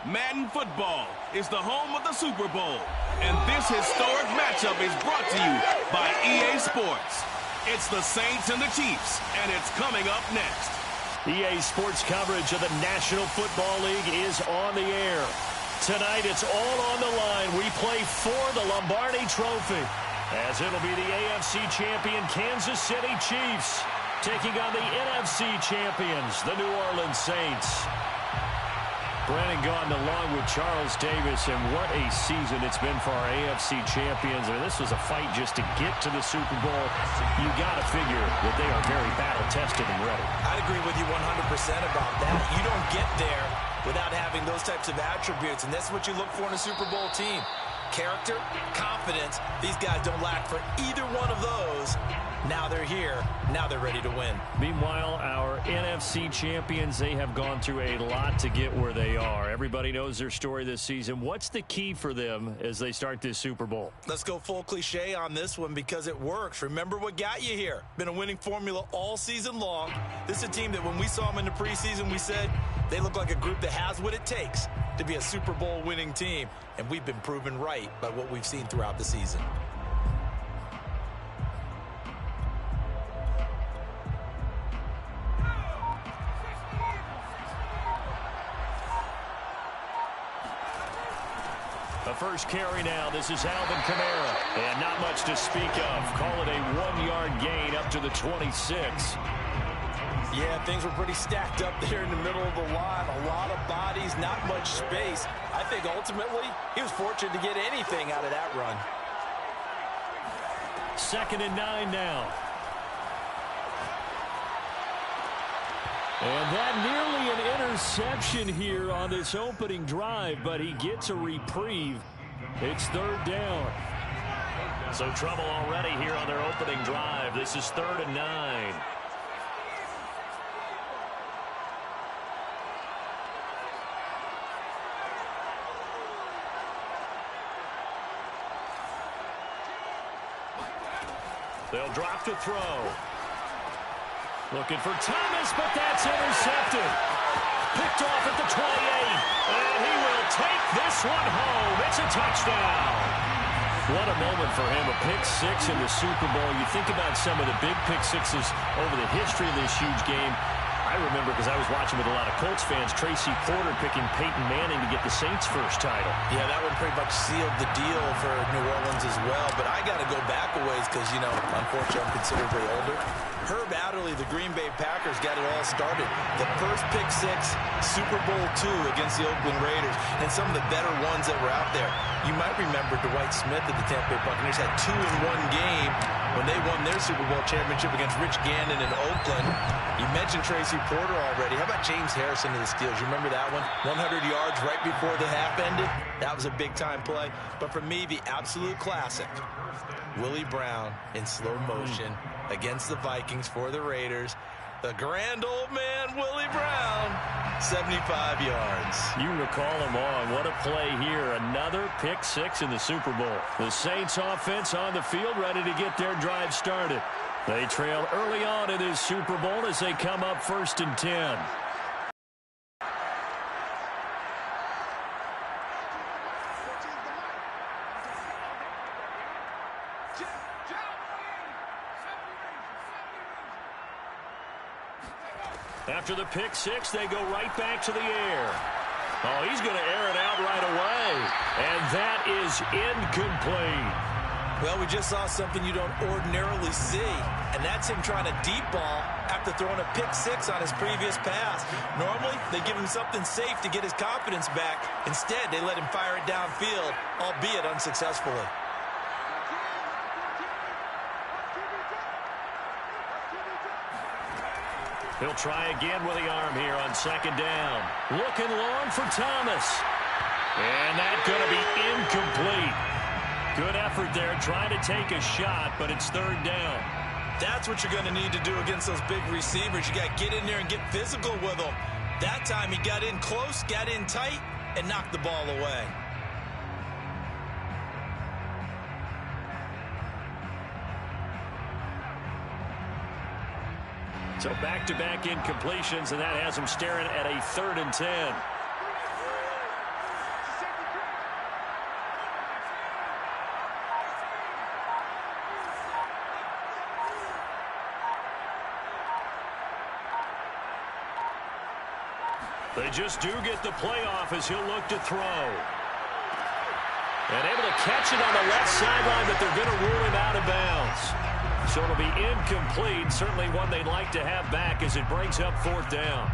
Madden Football is the home of the Super Bowl, and this historic matchup is brought to you by EA Sports. It's the Saints and the Chiefs, and it's coming up next. EA Sports coverage of the National Football League is on the air. Tonight, it's all on the line. We play for the Lombardi Trophy, as it'll be the AFC champion Kansas City Chiefs taking on the NFC champions, the New Orleans Saints. Brandon Gaudin along with Charles Davis, and what a season it's been for our AFC champions. I mean, this was a fight just to get to the Super Bowl. You got to figure that they are very battle-tested and ready. I'd agree with you 100% about that. You don't get there without having those types of attributes, and that's what you look for in a Super Bowl team. Character, confidence. These guys don't lack for either one of those. Now they're here. Now they're ready to win. Meanwhile, our NFC champions, they have gone through a lot to get where they are. Everybody knows their story this season. What's the key for them as they start this Super Bowl? Let's go full cliche on this one because it works. Remember what got you here. Been a winning formula all season long. This is a team that when we saw them in the preseason, we said they look like a group that has what it takes to be a Super Bowl winning team. And we've been proven right by what we've seen throughout the season. first carry now. This is Alvin Kamara. And not much to speak of. Call it a 1-yard gain up to the 26. Yeah, things were pretty stacked up there in the middle of the line. A lot of bodies, not much space. I think ultimately he was fortunate to get anything out of that run. 2nd and 9 now. And that nearly an interception here on this opening drive, but he gets a reprieve. It's 3rd down. So trouble already here on their opening drive. This is 3rd and 9. They'll drop to throw. Looking for Thomas, but that's intercepted. Picked off at the 28. And he will take this one home. It's a touchdown. What a moment for him. A pick six in the Super Bowl. You think about some of the big pick sixes over the history of this huge game. I remember, because I was watching with a lot of Colts fans, Tracy Porter picking Peyton Manning to get the Saints' first title. Yeah, that one pretty much sealed the deal for New Orleans as well. But I got to go back a ways because, you know, unfortunately I'm considerably older. Herb Adderley, the Green Bay Packers, got it all started. The first pick six, Super Bowl II against the Oakland Raiders, and some of the better ones that were out there. You might remember Dwight Smith at the Tampa Bay Buccaneers had 2 in one game when they won their Super Bowl championship against Rich Gannon in Oakland. You mentioned Tracy Porter already. How about James Harrison to the Steelers? You remember that one? 100 yards right before the half ended? That was a big-time play. But for me, the absolute classic, Willie Brown in slow motion against the Vikings for the Raiders. The grand old man, Willie Brown, 75 yards. You recall him on. What a play here. Another pick six in the Super Bowl. The Saints offense on the field, ready to get their drive started. They trail early on in this Super Bowl as they come up 1st and 10. After the pick six, they go right back to the air. Oh, he's going to air it out right away. And that is incomplete. Well, we just saw something you don't ordinarily see, and that's him trying to deep ball after throwing a pick six on his previous pass. Normally, they give him something safe to get his confidence back. Instead, they let him fire it downfield, albeit unsuccessfully. He'll try again with the arm here on 2nd down. Looking long for Thomas. And that's going to be incomplete. Good effort there, trying to take a shot, but it's 3rd down. That's what you're going to need to do against those big receivers. You got to get in there and get physical with them. That time he got in close, got in tight, and knocked the ball away. So back-to-back incompletions, and that has him staring at a 3rd and 10. They just do get the playoff as he'll look to throw. And able to catch it on the left sideline, but they're going to rule him out of bounds. So it'll be incomplete, certainly one they'd like to have back as it brings up 4th down.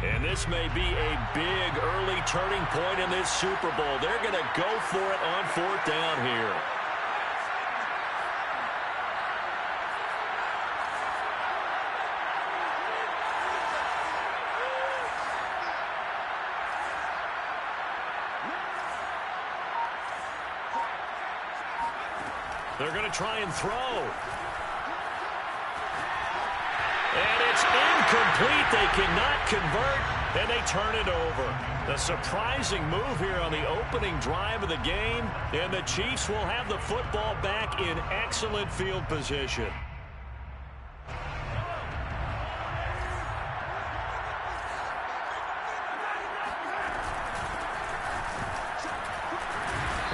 And this may be a big early turning point in this Super Bowl. They're going to go for it on 4th down here. They're going to try and throw. And it's incomplete. They cannot convert, and they turn it over. A surprising move here on the opening drive of the game, and the Chiefs will have the football back in excellent field position.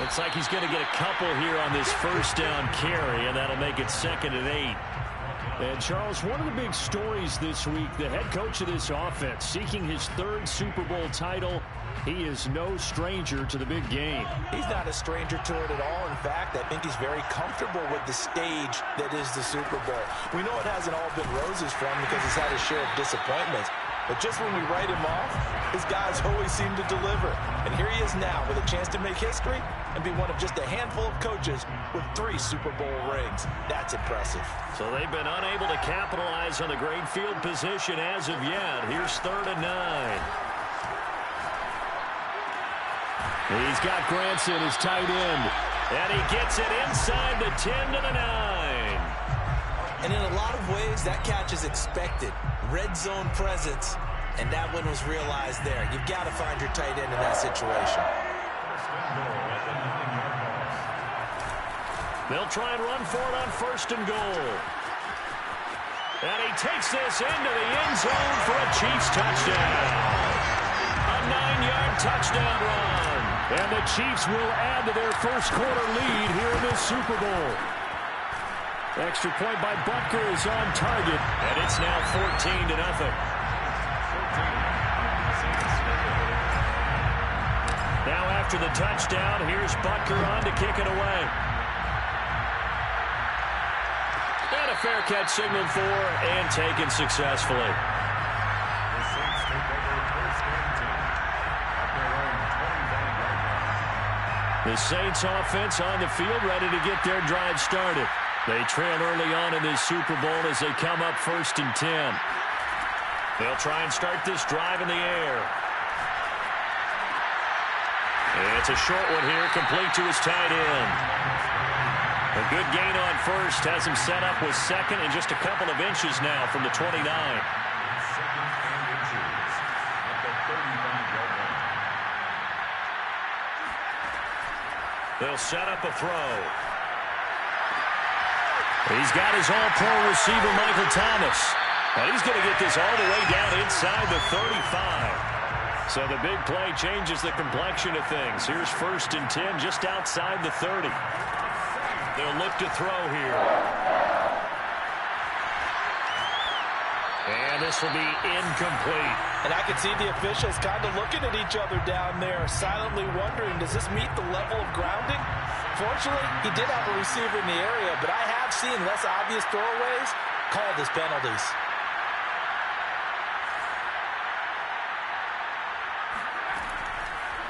Looks like he's going to get a couple here on this 1st down carry, and that'll make it 2nd and 8. And, Charles, one of the big stories this week, the head coach of this offense seeking his 3rd Super Bowl title. He is no stranger to the big game. He's not a stranger to it at all. In fact, I think he's very comfortable with the stage that is the Super Bowl. We know it hasn't all been roses for him because he's had his share of disappointments. But just when we write him off, his guys always seem to deliver. And here he is now with a chance to make history and be one of just a handful of coaches with 3 Super Bowl rings. That's impressive. So they've been unable to capitalize on the great field position as of yet. Here's 3rd and 9. He's got Granson, his tight end. And he gets it inside the 10 to the 9. And in a lot of ways, that catch is expected. Red zone presence, and that one was realized there. You've got to find your tight end in that situation. They'll try and run for it on 1st and goal. And he takes this into the end zone for a Chiefs touchdown. A 9-yard touchdown run. And the Chiefs will add to their first quarter lead here in this Super Bowl. Extra point by Butker is on target, and it's now 14-0. Now after the touchdown, here's Butker on to kick it away. And a fair catch signaled for and taken successfully. The Saints offense on the field ready to get their drive started. They trail early on in this Super Bowl as they come up 1st and 10. They'll try and start this drive in the air. It's a short one here, complete to his tight end. A good gain on 1st has him set up with 2nd and just a couple of inches now from the 29. They'll set up a throw. He's got his all-pro receiver, Michael Thomas. And he's going to get this all the way down inside the 35. So the big play changes the complexion of things. Here's 1st and 10 just outside the 30. They'll look to throw here. And this will be incomplete. And I can see the officials kind of looking at each other down there, silently wondering, does this meet the level of grounding? Fortunately, he did have a receiver in the area, but I have seen less obvious throwaways called as penalties.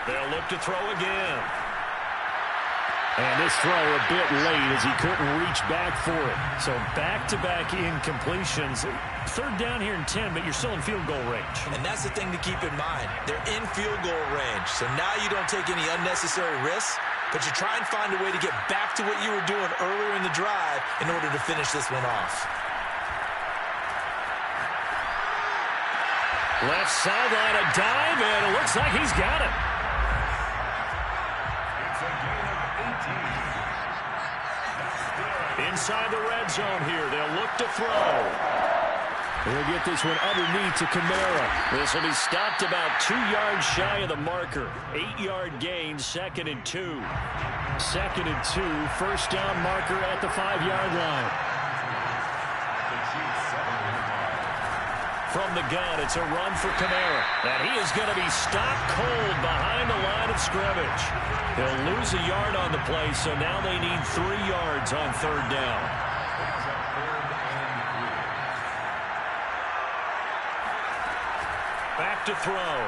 They'll look to throw again. And this throw a bit late as he couldn't reach back for it. So back-to-back incompletions. 3rd down here and 10, but you're still in field goal range. And that's the thing to keep in mind. They're in field goal range. So now you don't take any unnecessary risks, but you try and find a way to get back to what you were doing earlier in the drive in order to finish this one off. Left sideline, a dive, and it looks like he's got it. Inside the red zone here, they'll look to throw. They'll get this one underneath to Kamara. This will be stopped about 2 yards shy of the marker. 8-yard gain, 2nd and 2. 2nd and 2, 1st down marker at the 5-yard line. From the gun, it's a run for Kamara. And he is going to be stopped cold behind the line of scrimmage. He'll lose a yard on the play, so now they need 3 yards on 3rd down. Back to throw.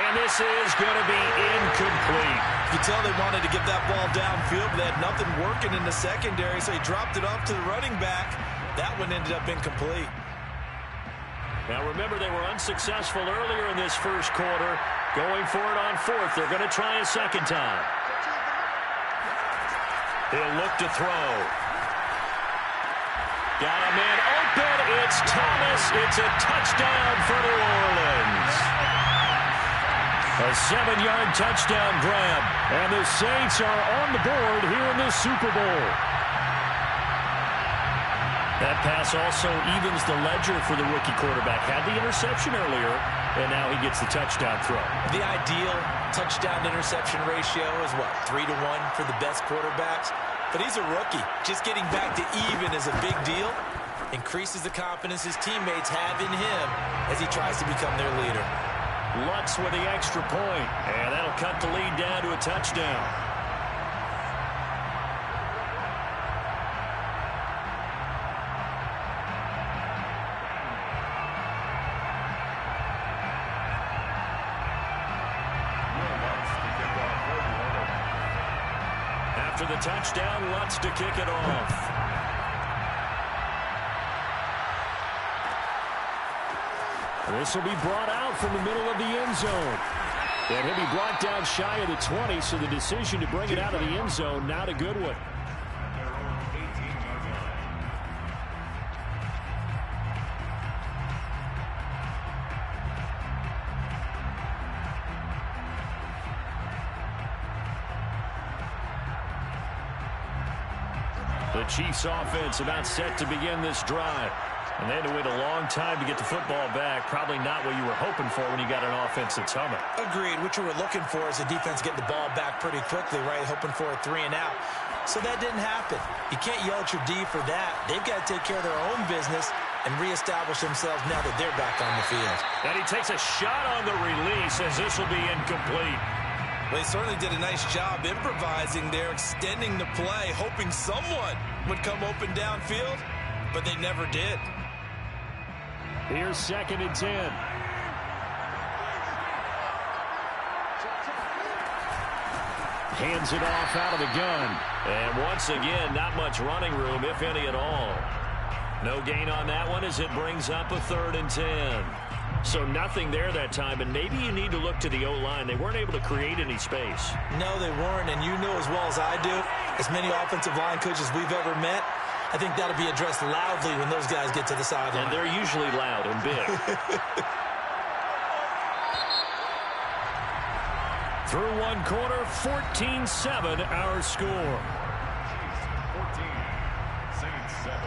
And this is going to be incomplete. You can tell they wanted to get that ball downfield, but they had nothing working in the secondary, so he dropped it off to the running back. That one ended up incomplete. Now remember, they were unsuccessful earlier in this first quarter. Going for it on 4th. They're going to try a 2nd time. He'll look to throw. Got a man open. It's Thomas. It's a touchdown for New Orleans. A 7-yard touchdown grab. And the Saints are on the board here in this Super Bowl. That pass also evens the ledger for the rookie quarterback. Had the interception earlier, and now he gets the touchdown throw. The ideal touchdown-interception ratio is what, 3-to-1 for the best quarterbacks? but he's a rookie. Just getting back to even is a big deal. Increases the confidence his teammates have in him as he tries to become their leader. Lutz with the extra point, and that'll cut the lead down to a touchdown. After the touchdown, Lutz to kick it off. This will be brought out from the middle of the end zone. And he'll be brought down shy of the 20, so the decision to bring it out of the end zone, not a good one. The Chiefs offense about set to begin this drive. And they had to wait a long time to get the football back. Probably not what you were hoping for when you got an offense that's humming. Agreed. What you were looking for is the defense getting the ball back pretty quickly, right? Hoping for a 3 and out. So that didn't happen. You can't yell at your D for that. They've got to take care of their own business and reestablish themselves now that they're back on the field. And he takes a shot on the release as this will be incomplete. Well, they certainly did a nice job improvising there, extending the play, hoping someone would come open downfield, but they never did. Here's 2nd and 10. Hands it off out of the gun. And once again, not much running room, if any at all. No gain on that one as it brings up a 3rd and 10. So nothing there that time, and maybe you need to look to the O-line. They weren't able to create any space. No, they weren't, and you know as well as I do, as many offensive line coaches we've ever met, I think that'll be addressed loudly when those guys get to the sideline. And they're usually loud and big. Through one quarter, 14-7 our score. 14, Saints 7.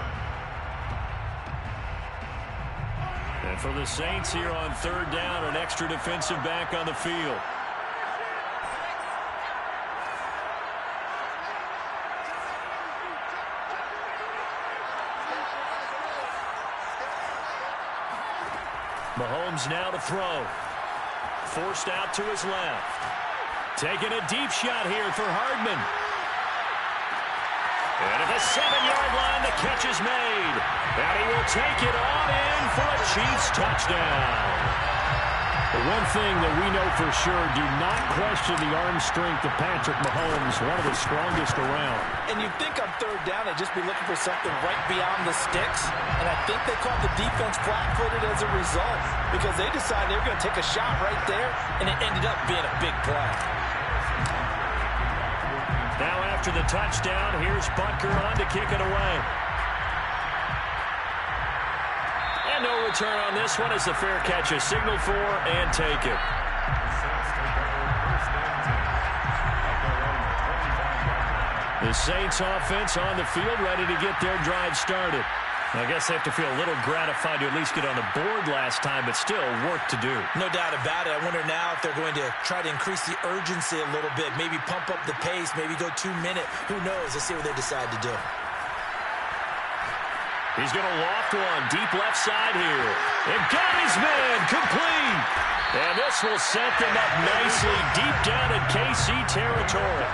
And for the Saints here on 3rd down, an extra defensive back on the field. Mahomes now to throw. Forced out to his left. Taking a deep shot here for Hardman. And at the 7-yard line, the catch is made. And he will take it on in for a Chiefs touchdown. The one thing that we know for sure, do not question the arm strength of Patrick Mahomes, one of the strongest around. And you'd think on 3rd down, they'd just be looking for something right beyond the sticks. And I think they caught the defense flat-footed as a result because they decided they were going to take a shot right there, and it ended up being a big play. Now after the touchdown, here's Butker on to kick it away. And no return on this one as the fair catch is signaled for and taken. The Saints offense on the field ready to get their drive started. I guess they have to feel a little gratified to at least get on the board last time, but still work to do. No doubt about it. I wonder now if they're going to try to increase the urgency a little bit, maybe pump up the pace, maybe go 2-minute. Who knows? Let's see what they decide to do. He's going to loft one deep left side here. And got his man complete. And this will set them up nicely deep down in KC territory.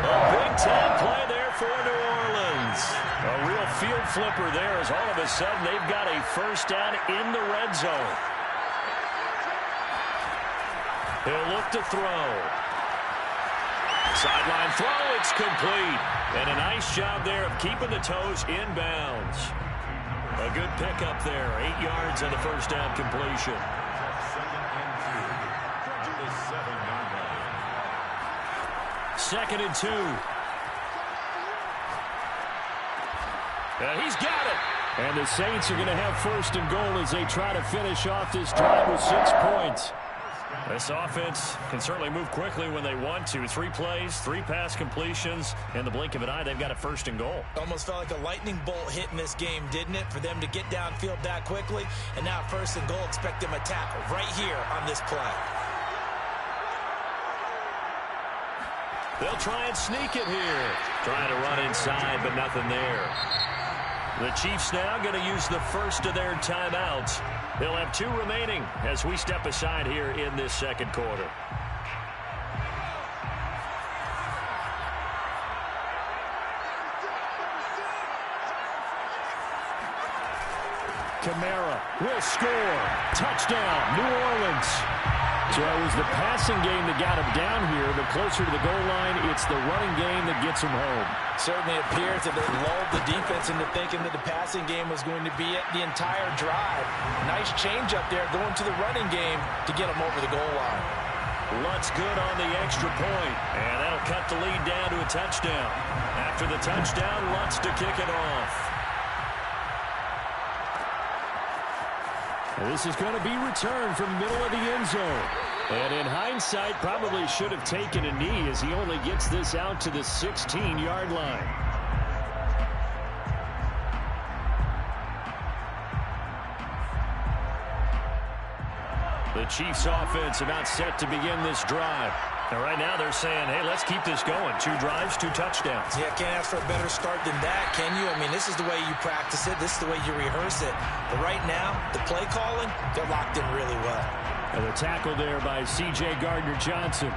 A Big Ten play there for New Orleans. A real field flipper there as all of a sudden they've got a first down in the red zone. He'll look to throw. Sideline throw, it's complete. And a nice job there of keeping the toes inbounds. A good pickup there, 8 yards on the first down completion. 2nd and 2. And he's got it. And the Saints are going to have 1st and goal as they try to finish off this drive with 6 points. This offense can certainly move quickly when they want to. 3 plays, 3 pass completions. In the blink of an eye, they've got a 1st and goal. Almost felt like a lightning bolt hit in this game, didn't it? For them to get downfield that quickly. And now 1st and goal, expect them to tackle right here on this play. They'll try and sneak it here. Trying to run inside, but nothing there. The Chiefs now going to use the first of their timeouts. They'll have 2 remaining as we step aside here in this second quarter. Kamara will score. Touchdown, New Orleans. So it was the passing game that got him down here, but closer to the goal line, it's the running game that gets him home. Certainly appears that they lulled the defense into thinking that the passing game was going to be the entire drive. Nice change up there going to the running game to get them over the goal line. Lutz good on the extra point, and that'll cut the lead down to a touchdown. After the touchdown, Lutz to kick it off. This is going to be returned from middle of the end zone. And in hindsight, probably should have taken a knee as he only gets this out to the 16-yard line. The Chiefs offense about set to begin this drive. And right now they're saying, hey, let's keep this going. 2 drives, 2 touchdowns. Yeah, can't ask for a better start than that, can you? I mean, this is the way you practice it. This is the way you rehearse it. But right now, the play calling, they're locked in really well. And the tackle there by C.J. Gardner-Johnson. On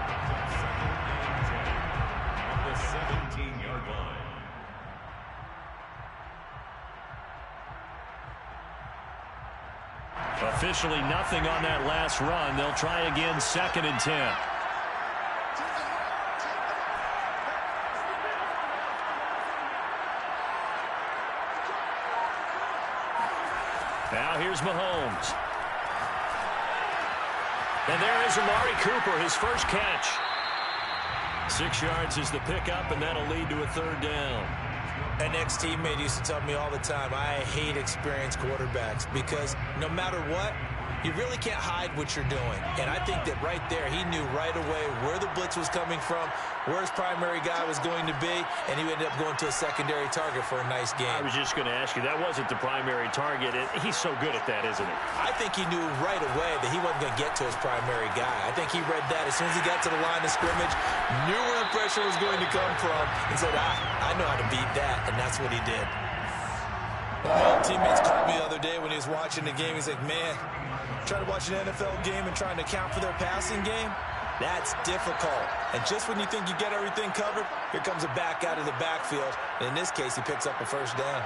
the 17-yard line. Officially nothing on that last run. They'll try again, 2nd and 10. Now here's Mahomes. And there is Amari Cooper, his first catch. 6 yards is the pickup, and that'll lead to a 3rd down. An ex-teammate used to tell me all the time, I hate experienced quarterbacks because no matter what, you really can't hide what you're doing. And I think that right there, he knew right away where the blitz was coming from, where his primary guy was going to be, and he ended up going to a secondary target for a nice game. I was just going to ask you, that wasn't the primary target. He's so good at that, isn't he? I think he knew right away that he wasn't going to get to his primary guy. I think he read that as soon as he got to the line of scrimmage, knew where the pressure was going to come from, and said, I know how to beat that, and that's what he did. My old teammates called me the other day when he was watching the game. He's like, man, trying to watch an NFL game and trying to account for their passing game, that's difficult. And just when you think you get everything covered, here comes a back out of the backfield. And in this case, he picks up a 1st down.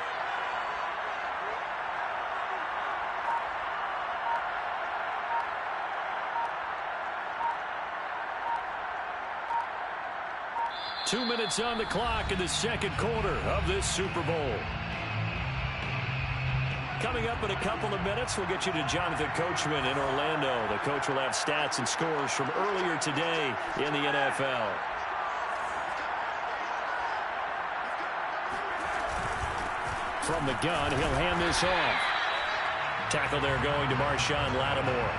Two minutes on the clock in the second quarter of this Super Bowl. Coming up in a couple of minutes, we'll get you to Jonathan Coachman in Orlando. The coach will have stats and scores from earlier today in the NFL. From the gun, he'll hand this off. Tackle there going to Marshawn Lattimore.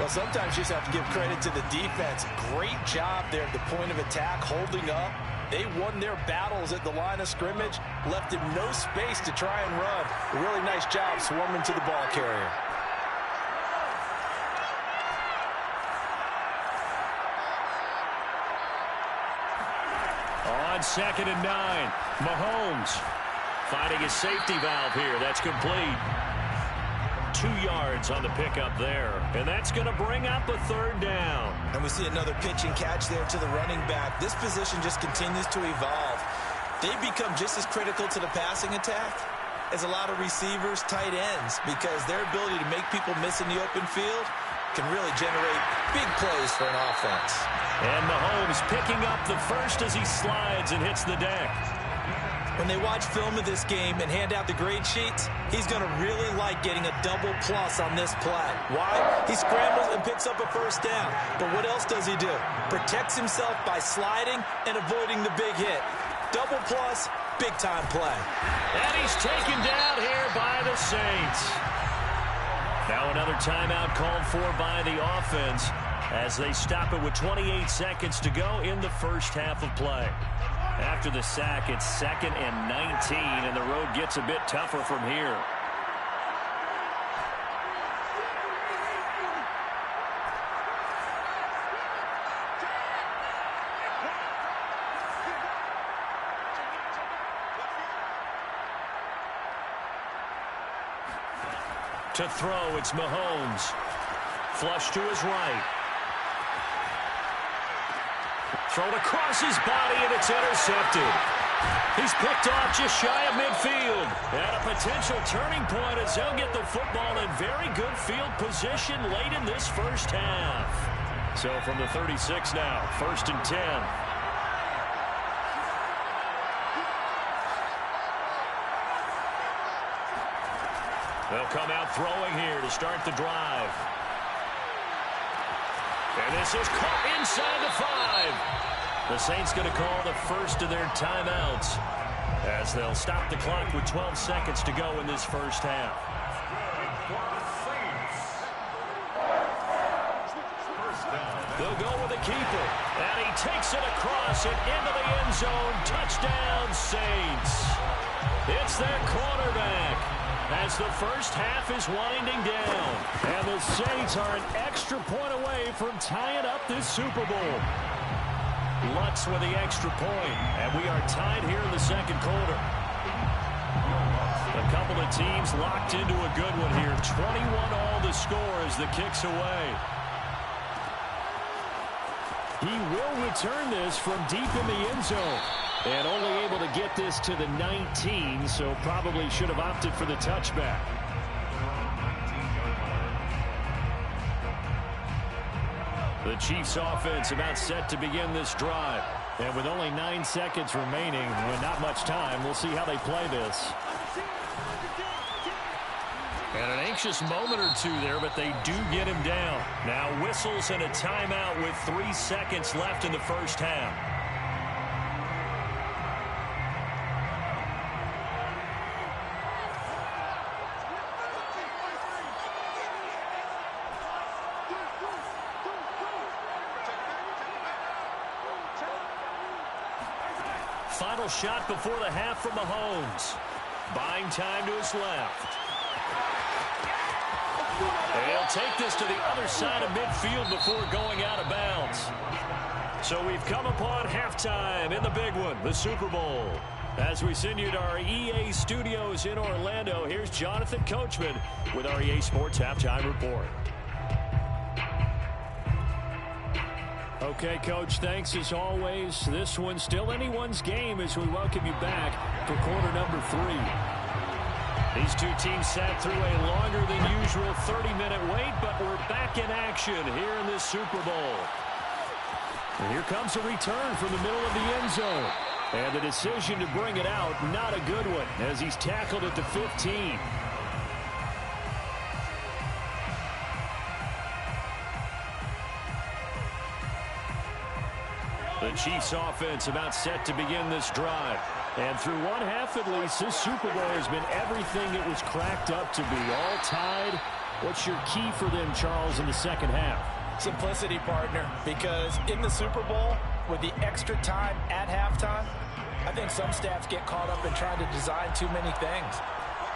Well, sometimes you just have to give credit to the defense. Great job there at the point of attack, holding up. They won their battles at the line of scrimmage, left him no space to try and run. A really nice job swarming to the ball carrier. On 2nd and 9, Mahomes finding his safety valve here. That's complete. 2 yards on the pickup there. And that's going to bring up a 3rd down. And we see another pitch and catch there to the running back. This position just continues to evolve. They become just as critical to the passing attack as a lot of receivers, tight ends, because their ability to make people miss in the open field can really generate big plays for an offense. And Mahomes picking up the first as he slides and hits the deck. When they watch film of this game and hand out the grade sheets, he's going to really like getting a double plus on this play. Why? He scrambles and picks up a 1st down. But what else does he do? Protects himself by sliding and avoiding the big hit. Double plus, big-time play. And he's taken down here by the Saints. Now another timeout called for by the offense as they stop it with 28 seconds to go in the first half of play. After the sack, it's 2nd and 19, and the road gets a bit tougher from here. To throw, it's Mahomes. Flush to his right. Thrown across his body, and it's intercepted. He's picked off just shy of midfield. And a potential turning point as they'll get the football in very good field position late in this first half. So from the 36 now, 1st and 10. They'll come out throwing here to start the drive. And this is caught inside the 5. The Saints going to call the first of their timeouts as they'll stop the clock with 12 seconds to go in this first half. They'll go with the keeper, and he takes it across and into the end zone. Touchdown, Saints. It's their quarterback as the first half is winding down. And the Saints are an extra point away from tying up this Super Bowl. Lutz with the extra point, and we are tied here in the second quarter. A couple of teams locked into a good one here. 21 all the score as the kick's away. He will return this from deep in the end zone. And only able to get this to the 19, so probably should have opted for the touchback. The Chiefs offense about set to begin this drive. And with only 9 seconds remaining, with not much time, we'll see how they play this. And an anxious moment or two there, but they do get him down. Now whistles and a timeout with 3 seconds left in the first half. Final shot before the half from Mahomes. Buying time to his left. He'll take this to the other side of midfield before going out of bounds. So we've come upon halftime in the big one, the Super Bowl. As we send you to our EA studios in Orlando, here's Jonathan Coachman with our EA Sports Halftime Report. Okay, Coach, thanks as always. This one's still anyone's game as we welcome you back for quarter number 3. These two teams sat through a longer than usual 30-minute wait, but we're back in action here in this Super Bowl. And here comes a return from the middle of the end zone. And the decision to bring it out, not a good one, as he's tackled at the 15. The Chiefs offense about set to begin this drive. And through one half at least, this Super Bowl has been everything it was cracked up to be. All tied. What's your key for them, Charles, in the second half? Simplicity, partner, because in the Super Bowl, with the extra time at halftime, I think some staffs get caught up in trying to design too many things.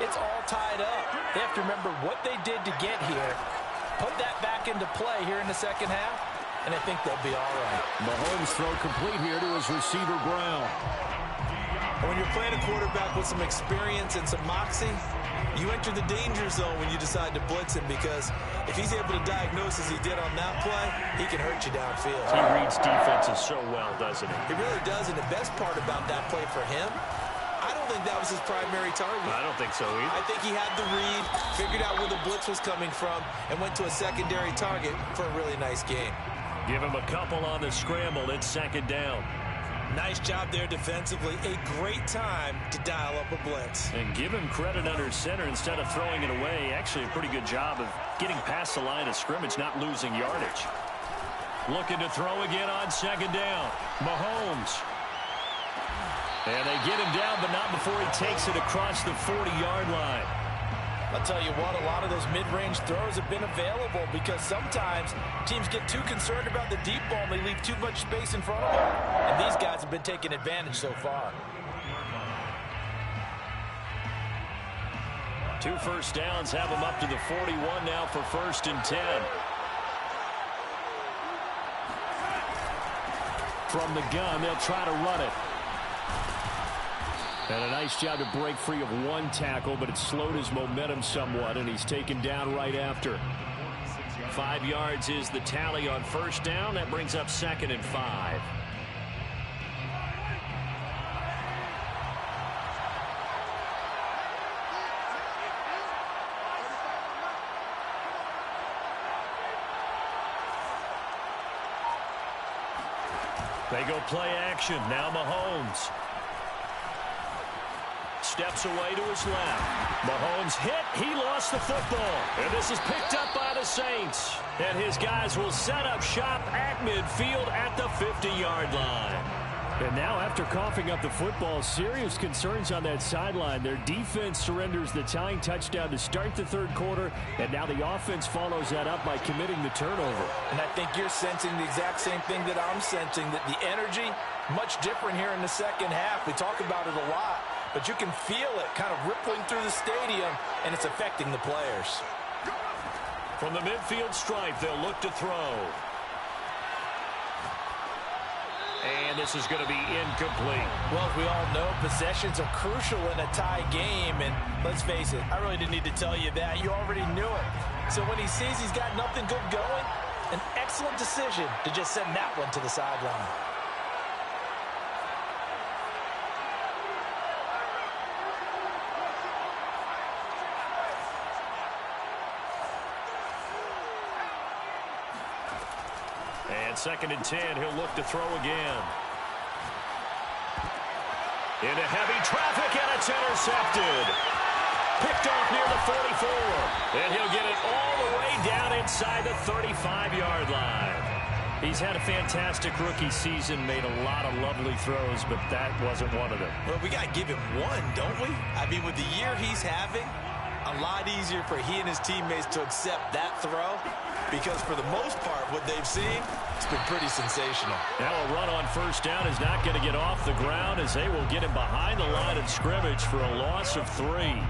It's all tied up. They have to remember what they did to get here, put that back into play here in the second half, and I think they'll be all right. Mahomes throw complete here to his receiver, Brown. And when you're playing a quarterback with some experience and some moxie, you enter the danger zone when you decide to blitz him, because if he's able to diagnose as he did on that play, he can hurt you downfield. He reads defenses so well, doesn't he? He really does, and the best part about that play for him, I don't think that was his primary target. I don't think so either. I think he had the read, figured out where the blitz was coming from, and went to a secondary target for a really nice game. Give him a couple on the scramble. It's second down. Nice job there defensively. A great time to dial up a blitz. And give him credit under center instead of throwing it away. Actually a pretty good job of getting past the line of scrimmage, not losing yardage. Looking to throw again on second down. Mahomes. And they get him down, but not before he takes it across the 40-yard line. I'll tell you what, a lot of those mid-range throws have been available because sometimes teams get too concerned about the deep ball and they leave too much space in front of them. And these guys have been taking advantage so far. 2 first downs have them up to the 41 now for 1st and 10. From the gun, they'll try to run it. And a nice job to break free of one tackle, but it slowed his momentum somewhat, and he's taken down right after. 5 yards is the tally on first down. That brings up 2nd and 5. They go play action. Now Mahomes. Steps away to his left. Mahomes hit. He lost the football. And this is picked up by the Saints. And his guys will set up shop at midfield at the 50-yard line. And now after coughing up the football, serious concerns on that sideline. Their defense surrenders the tying touchdown to start the third quarter. And now the offense follows that up by committing the turnover. And I think you're sensing the exact same thing that I'm sensing, that the energy, much different here in the second half. We talk about it a lot. But you can feel it kind of rippling through the stadium, and it's affecting the players. From the midfield stripe, they'll look to throw. And this is going to be incomplete. Well, as we all know, possessions are crucial in a tie game. And let's face it, I really didn't need to tell you that. You already knew it. So when he sees he's got nothing good going, an excellent decision to just send that one to the sideline. And 2nd and 10, he'll look to throw again. Into heavy traffic, and it's intercepted. Picked off near the 44. And he'll get it all the way down inside the 35-yard line. He's had a fantastic rookie season, made a lot of lovely throws, but that wasn't one of them. Well, we got to give him one, don't we? I mean, with the year he's having, a lot easier for he and his teammates to accept that throw, because for the most part, what they've seen, it's been pretty sensational. Now a run on first down is not going to get off the ground, as they will get him behind the line of scrimmage for a loss of 3.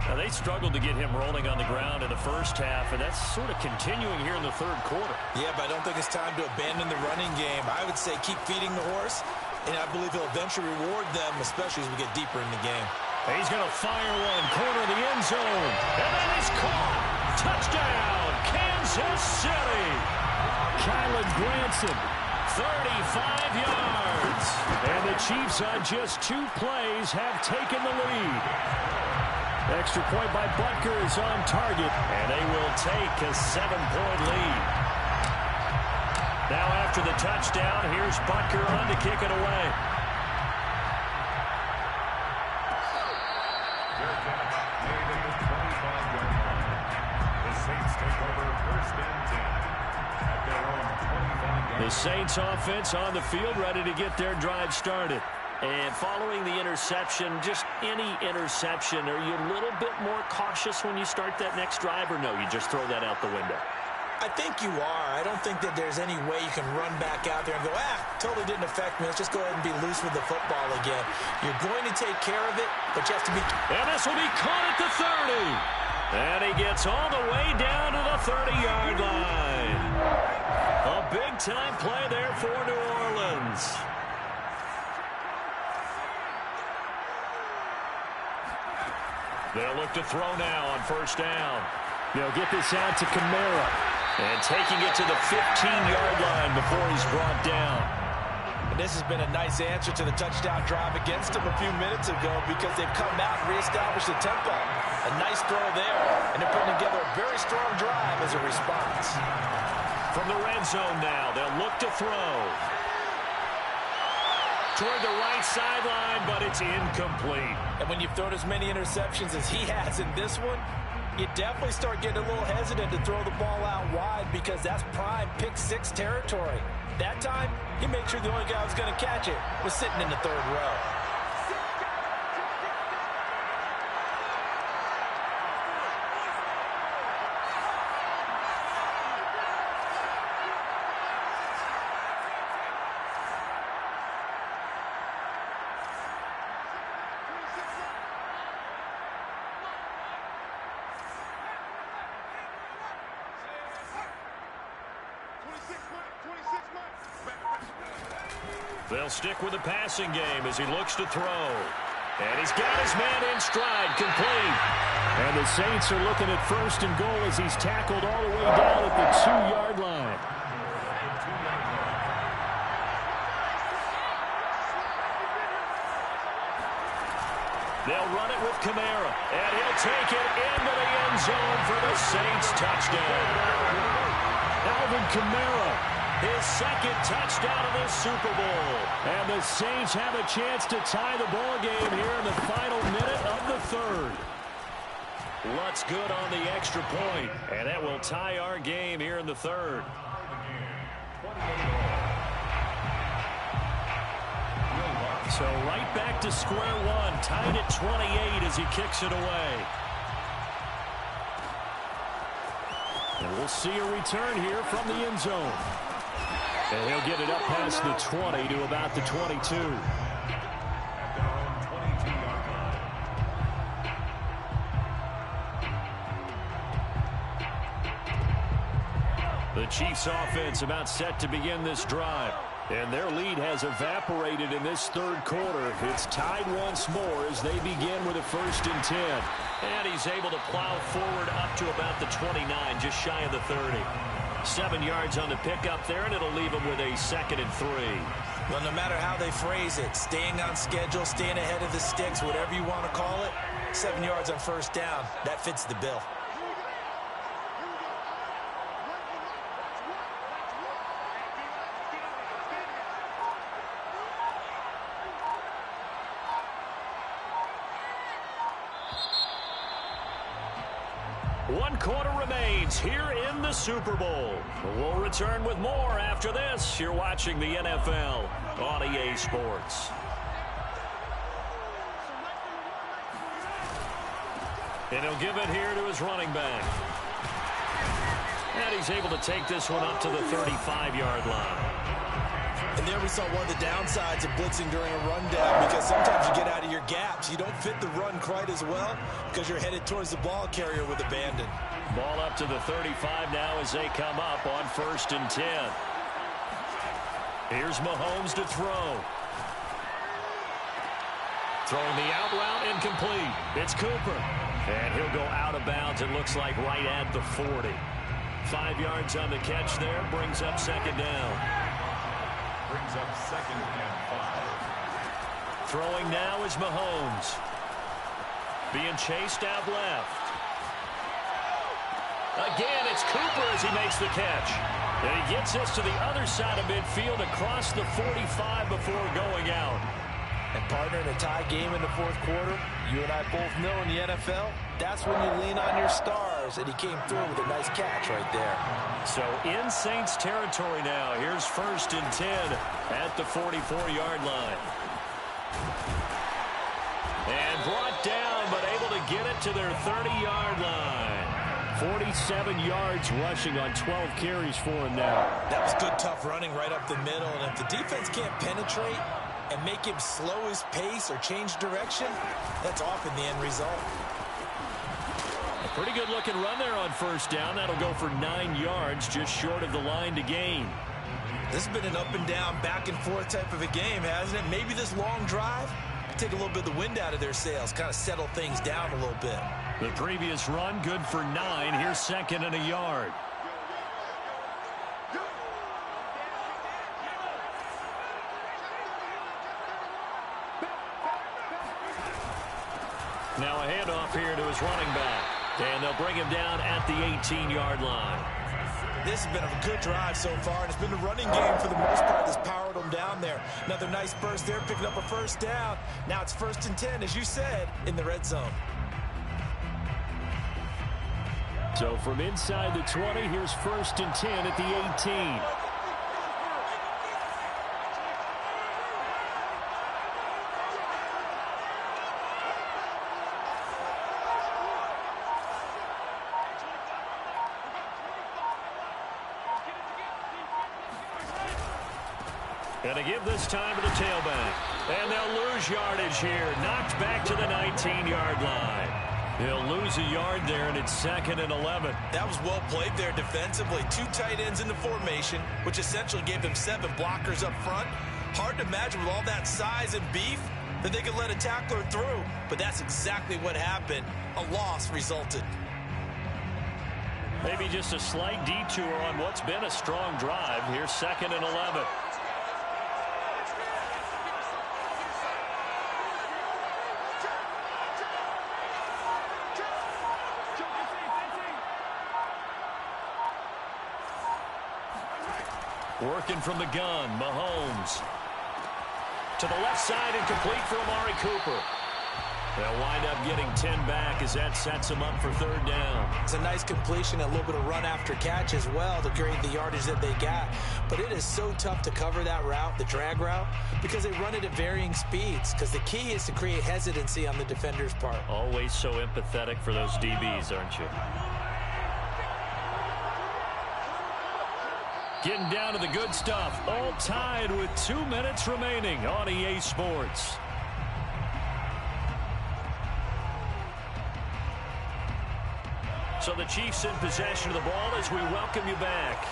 Now, they struggled to get him rolling on the ground in the first half, and that's sort of continuing here in the third quarter. Yeah, but I don't think it's time to abandon the running game. I would say keep feeding the horse, and I believe he'll eventually reward them, especially as we get deeper in the game. He's going to fire one, corner of the end zone, and then he's caught. Touchdown, Kansas City. Kylan Granson, 35 yards. And the Chiefs on just 2 plays have taken the lead. Extra point by Butker is on target, and they will take a 7-point lead. Now after the touchdown, here's Butker on to kick it away. The Saints offense on the field, ready to get their drive started. And following the interception, just any interception, are you a little bit more cautious when you start that next drive, or no, you just throw that out the window? I think you are. I don't think that there's any way you can run back out there and go, totally didn't affect me. Let's just go ahead and be loose with the football again. You're going to take care of it, but you have to be... And this will be caught at the 30. And he gets all the way down to the 30-yard line. A big-time play there for New Orleans. They'll look to throw now on first down. They'll get this out to Kamara. And taking it to the 15-yard line before he's brought down. And this has been a nice answer to the touchdown drive against them a few minutes ago, because they've come out and reestablished the tempo. A nice throw there, and they're putting together a very strong drive as a response. From the red zone now, they'll look to throw. Toward the right sideline, but it's incomplete. And when you've thrown as many interceptions as he has in this one, you definitely start getting a little hesitant to throw the ball out wide, because that's prime pick-6 territory. That time, he made sure the only guy who was going to catch it was sitting in the third row. They'll stick with the passing game as he looks to throw. And he's got his man in stride, complete. And the Saints are looking at first and goal as he's tackled all the way down at the 2-yard line. They'll run it with Kamara, and he'll take it into the end zone for the Saints touchdown. Alvin Kamara, his second touchdown of this Super Bowl. And the Saints have a chance to tie the ball game here in the final minute of the third. Lutz good on the extra point, and that will tie our game here in the third. So right back to square one, tied at 28 as he kicks it away. And we'll see a return here from the end zone. And he'll get it up past the 20 to about the 22. The Chiefs offense about set to begin this drive. And their lead has evaporated in this third quarter. It's tied once more as they begin with a 1st and 10. And he's able to plow forward up to about the 29, just shy of the 30. 7 yards on the pickup there, and it'll leave him with a 2nd and 3. Well, no matter how they phrase it, staying on schedule, staying ahead of the sticks, whatever you want to call it, 7 yards on 1st down, that fits the bill. One quarter remains here in the Super Bowl. We'll return with more after this. You're watching the NFL on EA Sports. And he'll give it here to his running back. And he's able to take this one up to the 35-yard line. And there we saw one of the downsides of blitzing during a rundown, because sometimes you get out of your gaps. You don't fit the run quite as well because you're headed towards the ball carrier with abandon. Ball up to the 35 now as they come up on 1st and 10. Here's Mahomes to throw. Throwing the out route, incomplete. It's Cooper. And he'll go out of bounds, it looks like right at the 40. 5 yards on the catch there, brings up 2nd down. Brings up 2nd and 5. Throwing now is Mahomes. Being chased out left. Again, it's Cooper as he makes the catch. And he gets this to the other side of midfield across the 45 before going out. And partner, in a tie game in the 4th quarter, you and I both know in the NFL, that's when you lean on your stars, and he came through with a nice catch right there. So in Saints territory now, here's 1st and 10 at the 44-yard line. And brought down, but able to get it to their 30-yard line. 47 yards rushing on 12 carries for him now. That was good, tough running right up the middle, and if the defense can't penetrate and make him slow his pace or change direction, that's often the end result. A pretty good looking run there on 1st down. That'll go for 9 yards, just short of the line to gain. This has been an up and down, back and forth type of a game, hasn't it? Maybe this long drive could take a little bit of the wind out of their sails, kind of settle things down a little bit. The previous run good for 9. Here's 2nd and a yard. Now a handoff here to his running back. And they'll bring him down at the 18-yard line. This has been a good drive so far, and it's been a running game for the most part that's powered them down there. Another nice burst there, picking up a 1st down. Now it's 1st and 10, as you said, in the red zone. So from inside the 20, here's 1st and 10 at the 18. And they give this time to the tailback. And they'll lose yardage here. Knocked back to the 19-yard line. They'll lose a yard there, and it's 2nd and 11. That was well played there defensively. 2 tight ends in the formation, which essentially gave them 7 blockers up front. Hard to imagine with all that size and beef that they could let a tackler through, but that's exactly what happened. A loss resulted. Maybe just a slight detour on what's been a strong drive. Here's 2nd and 11. Working from the gun, Mahomes. To the left side and complete for Amari Cooper. They'll wind up getting 10 back as that sets them up for 3rd down. It's a nice completion, a little bit of run after catch as well to create the yardage that they got. But it is so tough to cover that route, the drag route, because they run it at varying speeds. Because the key is to create hesitancy on the defender's part. Always so empathetic for those DBs, aren't you? Getting down to the good stuff. All tied with 2 minutes remaining on EA Sports. So the Chiefs in possession of the ball as we welcome you back.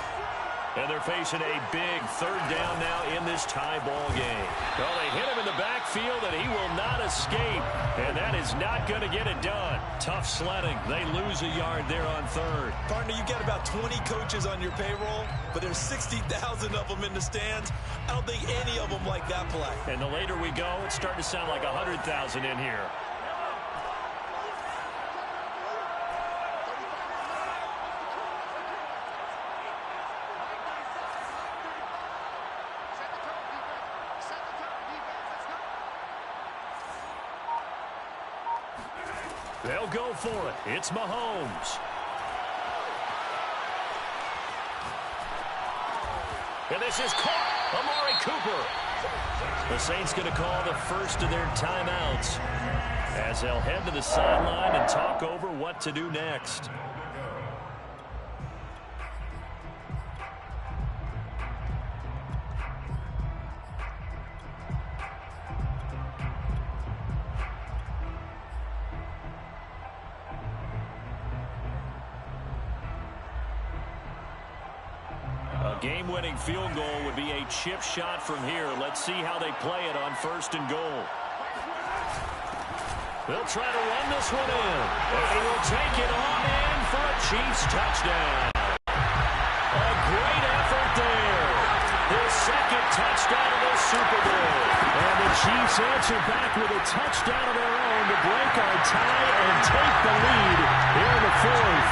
And they're facing a big 3rd down now in this tie ball game. Well, they hit him in the backfield, and he will not escape. And that is not going to get it done. Tough sledding. They lose a yard there on 3rd. Partner, you got about 20 coaches on your payroll, but there's 60,000 of them in the stands. I don't think any of them like that play. And the later we go, it's starting to sound like 100,000 in here. They'll go for it. It's Mahomes. And this is caught. Amari Cooper. The Saints going to call the first of their timeouts as they'll head to the sideline and talk over what to do next. Game-winning field goal would be a chip shot from here. Let's see how they play it on 1st and goal. They'll try to run this one in. And he will take it on in for a Chiefs touchdown. A great effort there. His 2nd touchdown of the Super Bowl. And the Chiefs answer back with a touchdown of their own to break our tie and take the lead here in the 4th.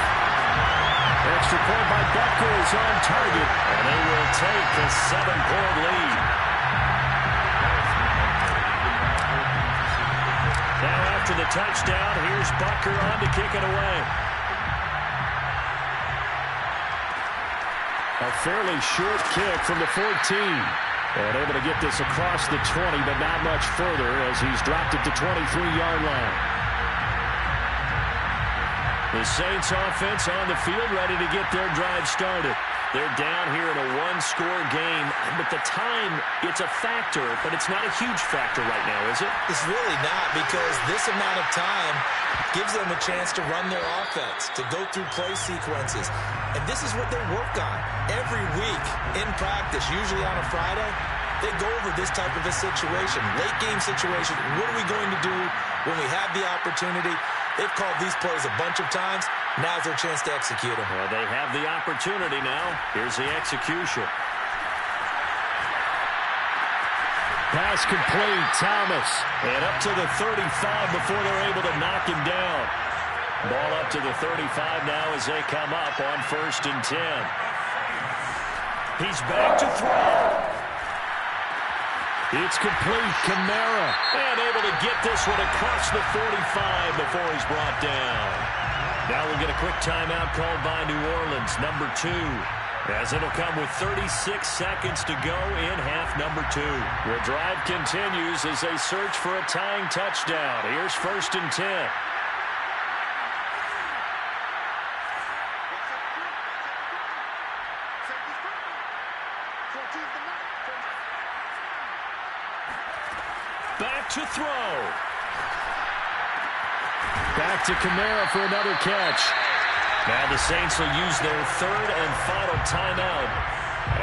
Extra point by Butker is on target, and they will take a 7-point lead. Now after the touchdown, here's Butker on to kick it away. A fairly short kick from the 14. And able to get this across the 20, but not much further as he's dropped it to 23-yard line. The Saints offense on the field ready to get their drive started. They're down here in a one-score game, but the time, it's a factor, but it's not a huge factor right now, is it? It's really not, because this amount of time gives them a chance to run their offense, to go through play sequences. And this is what they work on every week in practice, usually on a Friday. They go over this type of a situation, late-game situation. What are we going to do when we have the opportunity? They've called these plays a bunch of times. Now's their chance to execute them. Well, they have the opportunity now. Here's the execution. Pass complete, Thomas. And up to the 35 before they're able to knock him down. Ball up to the 35 now as they come up on 1st and 10. He's back to throw. It's complete. Kamara. And able to get this one across the 45 before he's brought down. Now we'll get a quick timeout called by New Orleans, number 2. As it'll come with 36 seconds to go in half number 2. The drive continues as they search for a tying touchdown. Here's 1st and 10. Back to throw. Back to Kamara for another catch. Now the Saints will use their 3rd and final timeout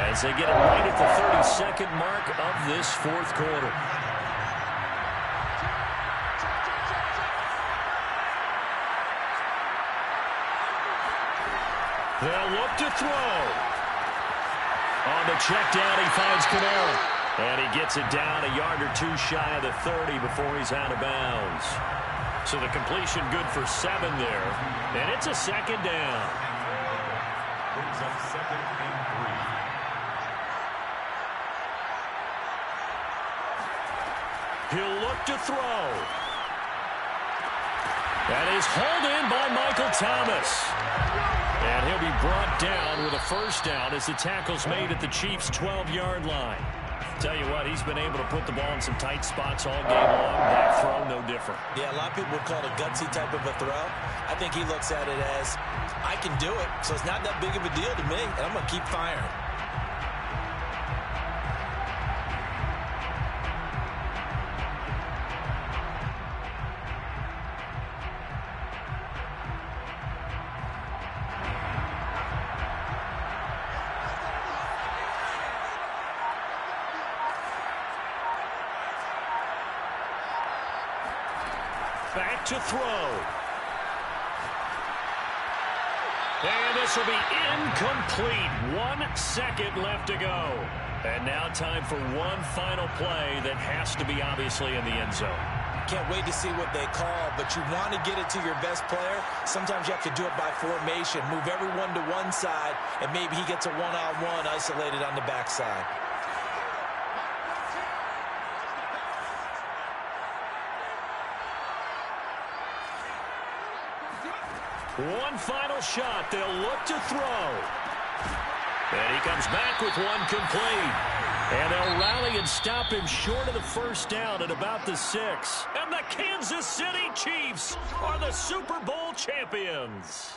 as they get it right at the 32nd mark of this 4th quarter. They'll look to throw. On the check down, he finds Kamara. And he gets it down a yard or two shy of the 30 before he's out of bounds. So the completion good for 7 there. And it's a second down. Brings up 2nd and 3. He'll look to throw. That is hauled in by Michael Thomas. And he'll be brought down with a first down as the tackle's made at the Chiefs' 12-yard line. Tell you what, he's been able to put the ball in some tight spots all game long. That throw, no different. Yeah, a lot of people would call it a gutsy type of a throw. I think he looks at it as, I can do it, so it's not that big of a deal to me, and I'm going to keep firing. Back to throw. And this will be incomplete. 1 second left to go. And now time for one final play that has to be obviously in the end zone. Can't wait to see what they call, but you want to get it to your best player. Sometimes you have to do it by formation. Move everyone to one side, and maybe he gets a one-on-one isolated on the backside. One final shot. They'll look to throw. And he comes back with one complete. And they'll rally and stop him short of the first down at about the 6. And the Kansas City Chiefs are the Super Bowl champions.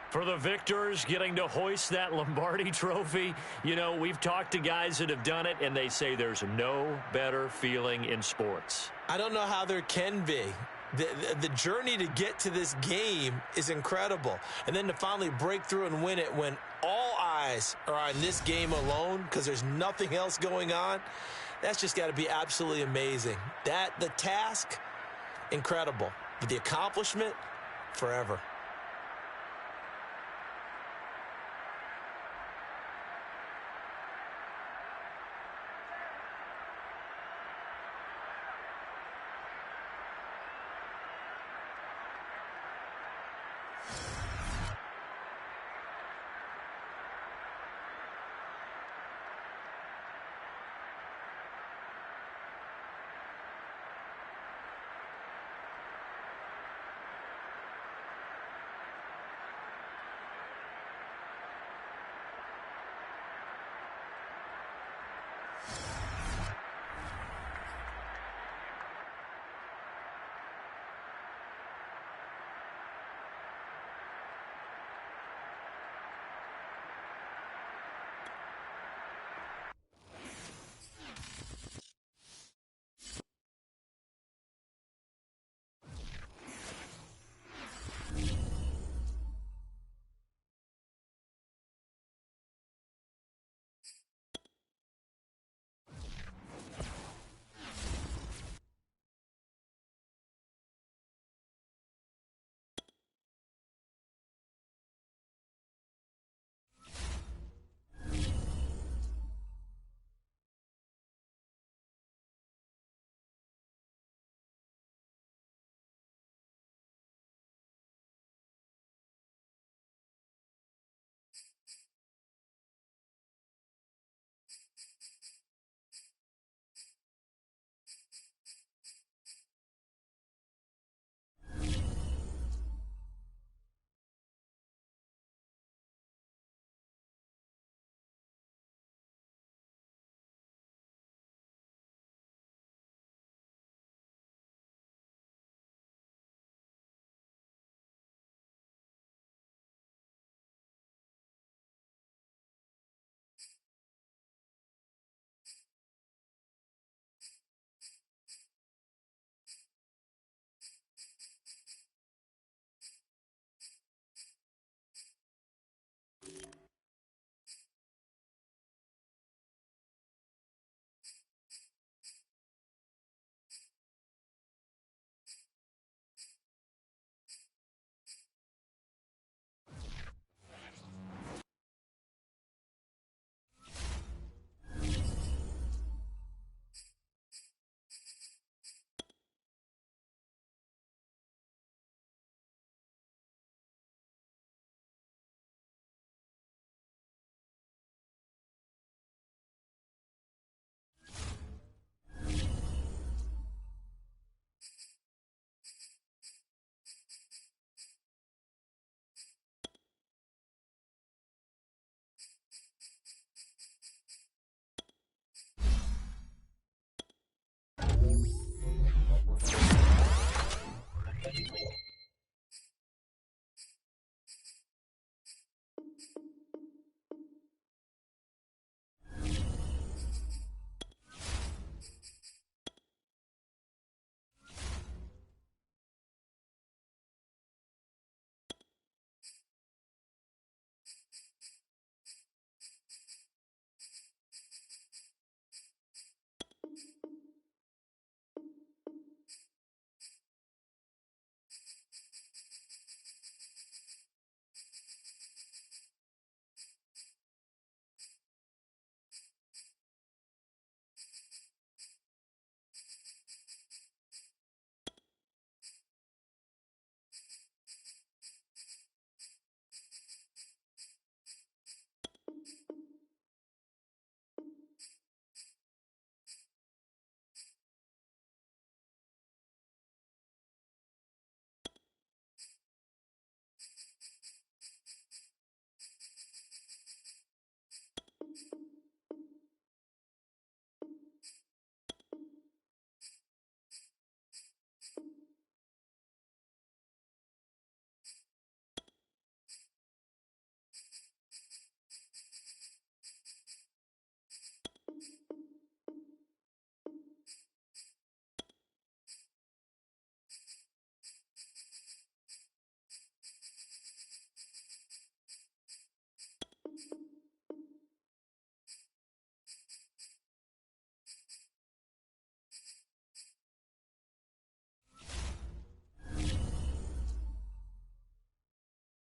For the victors getting to hoist that Lombardi trophy, you know, we've talked to guys that have done it, and they say there's no better feeling in sports. I don't know how there can be. The journey to get to this game is incredible. And then to finally break through and win it when all eyes are on this game alone because there's nothing else going on, that's just got to be absolutely amazing. The task, incredible. But the accomplishment, forever.